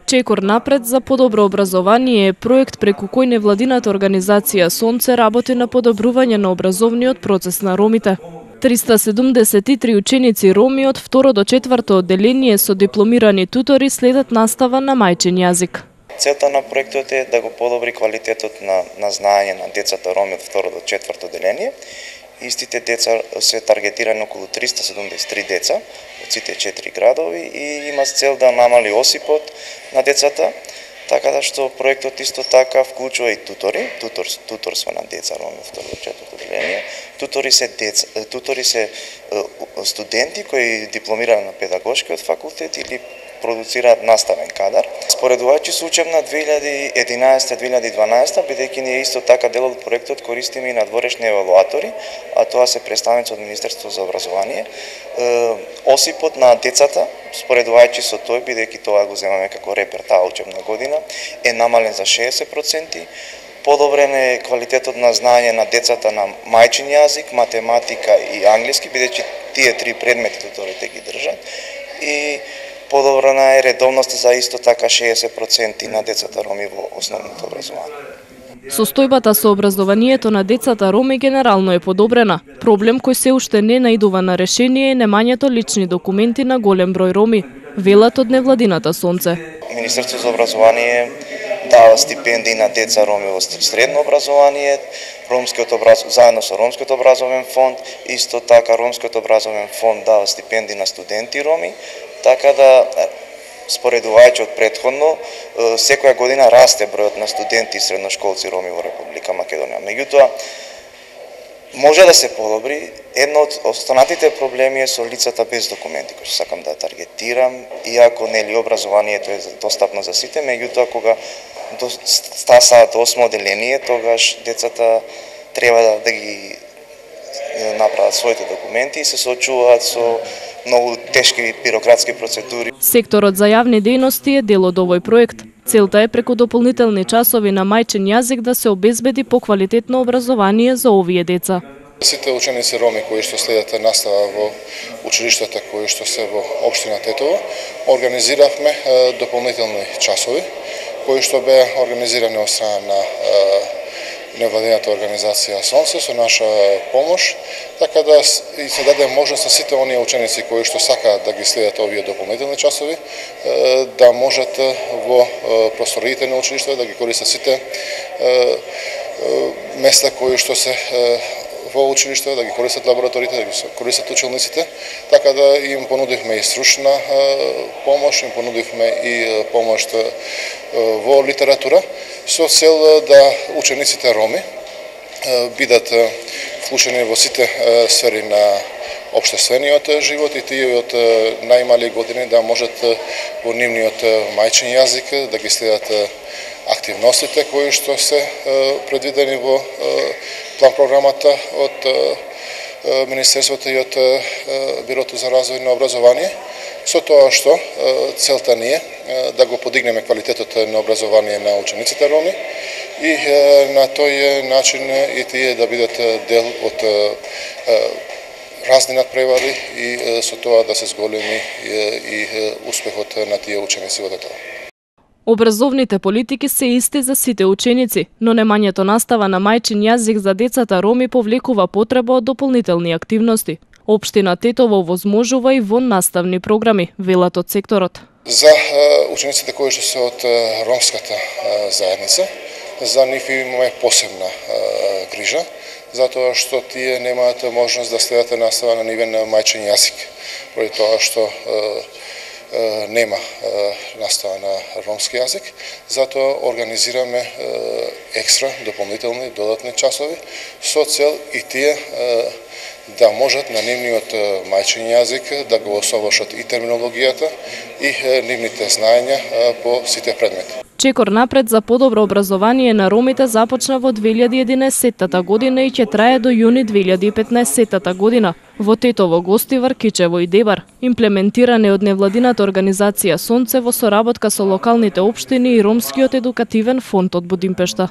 Чекор напред за подобро образование е проект преку кој невладината организација Сонце работи на подобрување на образовниот процес на ромите. 373 ученици роми од 2 до 4 одделение со дипломирани тутори следат настава на мајчин јазик. Целта на проектот е да го подобри квалитетот на знаење на децата роми од 2 до 4 одделение. Истите деца се таргетирани околу 373 деца од сите 4 градови и има цел да намали осипот на децата, така да што проектот исто така вклучува и туторство на деца роми од 2 до 4 одделение. Тутори се студенти кои дипломираат на педагошкиот факултет или продуцираат наставен кадар. Споредувајќи со учебна 2011-2012, бидејќи ние исто така дел од проектот користиме и надворешни евалуатори, а тоа се представници од Министерството за образование. Осипот на децата, споредувајќи со тој, бидејќи тоа го земаме како репер таа учебна година, е намален за 60%. Подобрен е квалитетот на знаење на децата на мајчин јазик, математика и англиски, бидејќи тие три предмети туторите ги држат. И подобрена е редовноста за исто така 60% на децата роми во основното образование. Состојбата со образованието на децата роми генерално е подобрена. Проблем кој се уште не наидува на решение е немањето лични документи на голем број роми, велат од невладината Сонце. Министерството за образование дава стипендии на деца роми во средно образование, заедно со Ромскиот образовен фонд, исто така Ромскиот образовен фонд дава стипендии на студенти роми, така да споредувајќи од претходно, секоја година расте бројот на студенти и средношколци роми во Република Македонија. Меѓутоа, може да се подобри. Едно од останатите проблеми е со лицата без документи, кои сакам да таргетирам, иако нели образованието е достапно за сите, меѓутоа кога стасаат до 8 одделение, тогаш децата треба да ги направат своите документи и се соочуваат со многу тешки бирократски процедури. Секторот за јавни дејности е дел од овој проект. Целта е преку дополнителни часови на мајчин јазик да се обезбеди поквалитетно образование за овие деца. Сите ученици роми кои што следат настава во училиштата кои што се во општина Тетово, организиравме дополнителни часови кои што беа организирани од страна на невладината организација Сонце со наша помош, така да и се даде можност на сите оние ученици кои што сакаат да ги следат овие дополнителни часови, да можат во просториите на училиштето да ги користат сите места кои што се во училиштето, да ги користат лабораториите, да ги користат училниците, така да им понудивме и стручна помош, им понудивме и помош во литература, со цел да учениците роми бидат вклучени во сите сфери на општествениот живот и тие од најмали години да можат во нивниот мајчин јазик да ги следат активностите кои што се предвидени во план програмата од Министерството и од Бирото за развој на образование, со тоа што целта ни е да го подигнеме квалитетот на образование на учениците роми и на тој начин и тие да бидат дел од разни надпревари и со тоа да се зголеми и успехот на тие ученици во Тетово. Образовните политики се исти за сите ученици, но немањето настава на мајчин јазик за децата роми повлекува потреба од дополнителни активности. Општина Тетово возможува и воннаставни програми, велат од секторот. За учениците кои што се од ромската заедница, за нив имаме посебна грижа, затоа што тие немаат можност да следат настава на нивен мајчин јазик, поради тоа што нема настава на ромски јазик, затоа организираме екстра, дополнителни, додатни часови со цел и тие да можат на нивниот мајчин јазик да го осовршат и терминологијата и нивните знаења по сите предмети. Чекор напред за подобро образование на ромите започна во 2011 година и ќе трае до јуни 2015 година. Во Тетово, Гостивар, Кичево и Дебар. Имплементиране од невладината организација Сонце во соработка со локалните општини и Ромскиот едукативен фонд од Будимпешта.